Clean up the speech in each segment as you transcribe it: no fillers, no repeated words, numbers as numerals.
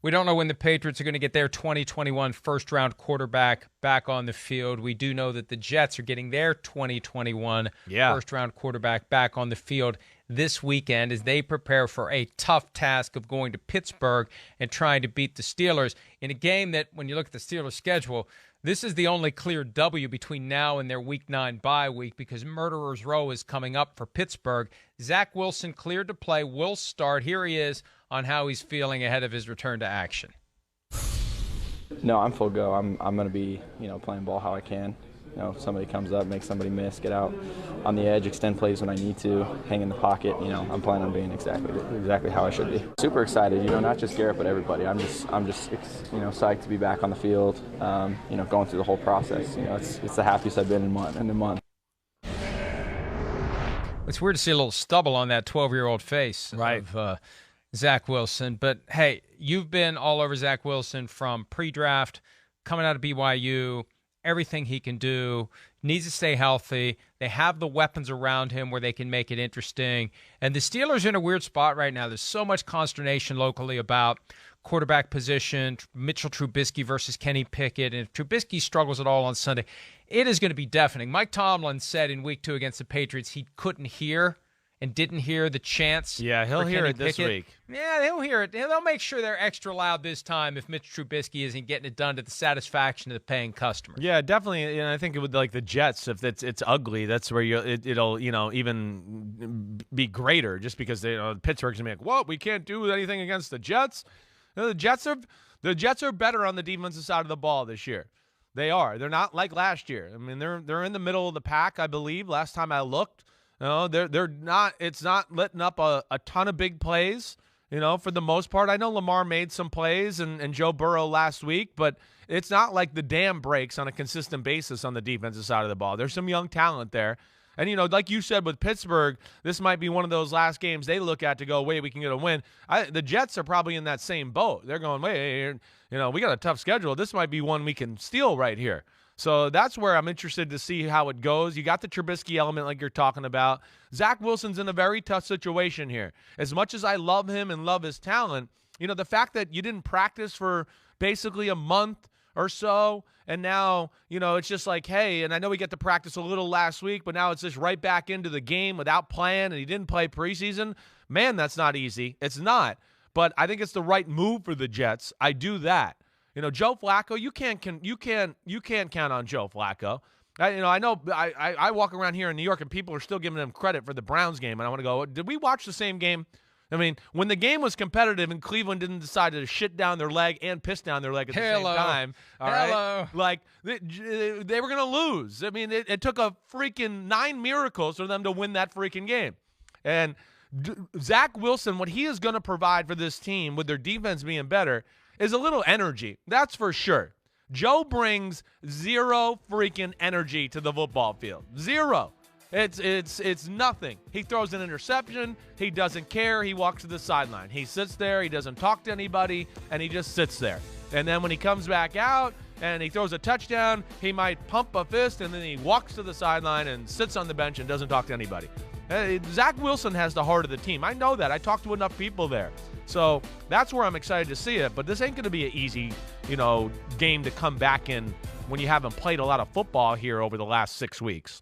We don't know when the Patriots are going to get their 2021 first-round quarterback back on the field. We do know that the Jets are getting their 2021 first-round quarterback back on the field this weekend as they prepare for a tough task of going to Pittsburgh and trying to beat the Steelers in a game that, when you look at the Steelers' schedule, this is the only clear W between now and their Week 9 bye week because Murderers Row is coming up for Pittsburgh. Zach Wilson cleared to play, will start. Here he is on how he's feeling ahead of his return to action. No, I'm full go. I'm going to be, playing ball how I can. If somebody comes up, make somebody miss, get out on the edge, extend plays when I need to, hang in the pocket. I'm planning on being exactly how I should be. Super excited. Not just Garrett, but everybody. I'm just psyched to be back on the field. Going through the whole process. It's the happiest I've been in a month. It's weird to see a little stubble on that 12-year-old face of Zach Wilson. But, hey, you've been all over Zach Wilson from pre-draft, coming out of BYU, everything he can do, needs to stay healthy. They have the weapons around him where they can make it interesting. And the Steelers are in a weird spot right now. There's so much consternation locally about quarterback position, Mitchell Trubisky versus Kenny Pickett. And if Trubisky struggles at all on Sunday, it is going to be deafening. Mike Tomlin said in Week 2 against the Patriots he couldn't hear and didn't hear the chants. Yeah, he'll hear it this week. Yeah, he'll hear it. They'll make sure they're extra loud this time if Mitch Trubisky isn't getting it done to the satisfaction of the paying customer. Yeah, definitely. And I think it would like the Jets, if it's ugly, that's where it'll even be greater just because Pittsburgh's gonna be like, whoa, we can't do anything against the Jets. The Jets are better on the defensive side of the ball this year. They are. They're not like last year. I mean, they're in the middle of the pack, I believe. Last time I looked. They're not. It's not letting up a ton of big plays, for the most part. I know Lamar made some plays and Joe Burrow last week, but it's not like the dam breaks on a consistent basis on the defensive side of the ball. There's some young talent there. And, like you said with Pittsburgh, this might be one of those last games they look at to go, wait, we can get a win. The Jets are probably in that same boat. They're going, wait, we got a tough schedule. This might be one we can steal right here. So that's where I'm interested to see how it goes. You got the Trubisky element like you're talking about. Zach Wilson's in a very tough situation here. As much as I love him and love his talent, the fact that you didn't practice for basically a month or so, and now, it's just like, hey, and I know we get to practice a little last week, but now it's just right back into the game without playing, and he didn't play preseason. Man, that's not easy. It's not. But I think it's the right move for the Jets. I do that. Joe Flacco, you can't count on Joe Flacco. I know I walk around here in New York and people are still giving him credit for the Browns game, and I want to go, did we watch the same game? I mean, when the game was competitive and Cleveland didn't decide to shit down their leg and piss down their leg at the same time, all right? Like, they were going to lose. I mean, it took a freaking 9 miracles for them to win that freaking game. And Zach Wilson, what he is going to provide for this team with their defense being better is a little energy. That's for sure. Joe brings zero freaking energy to the football field. Zero. It's nothing. He throws an interception. He doesn't care. He walks to the sideline. He sits there. He doesn't talk to anybody, and he just sits there. And then when he comes back out and he throws a touchdown, he might pump a fist, and then he walks to the sideline and sits on the bench and doesn't talk to anybody. Zach Wilson has the heart of the team. I know that. I talked to enough people there. So that's where I'm excited to see it. But this ain't going to be an easy, game to come back in when you haven't played a lot of football here over the last 6 weeks.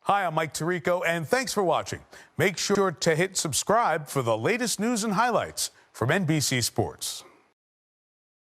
Hi, I'm Mike Tirico, and thanks for watching. Make sure to hit subscribe for the latest news and highlights from NBC Sports.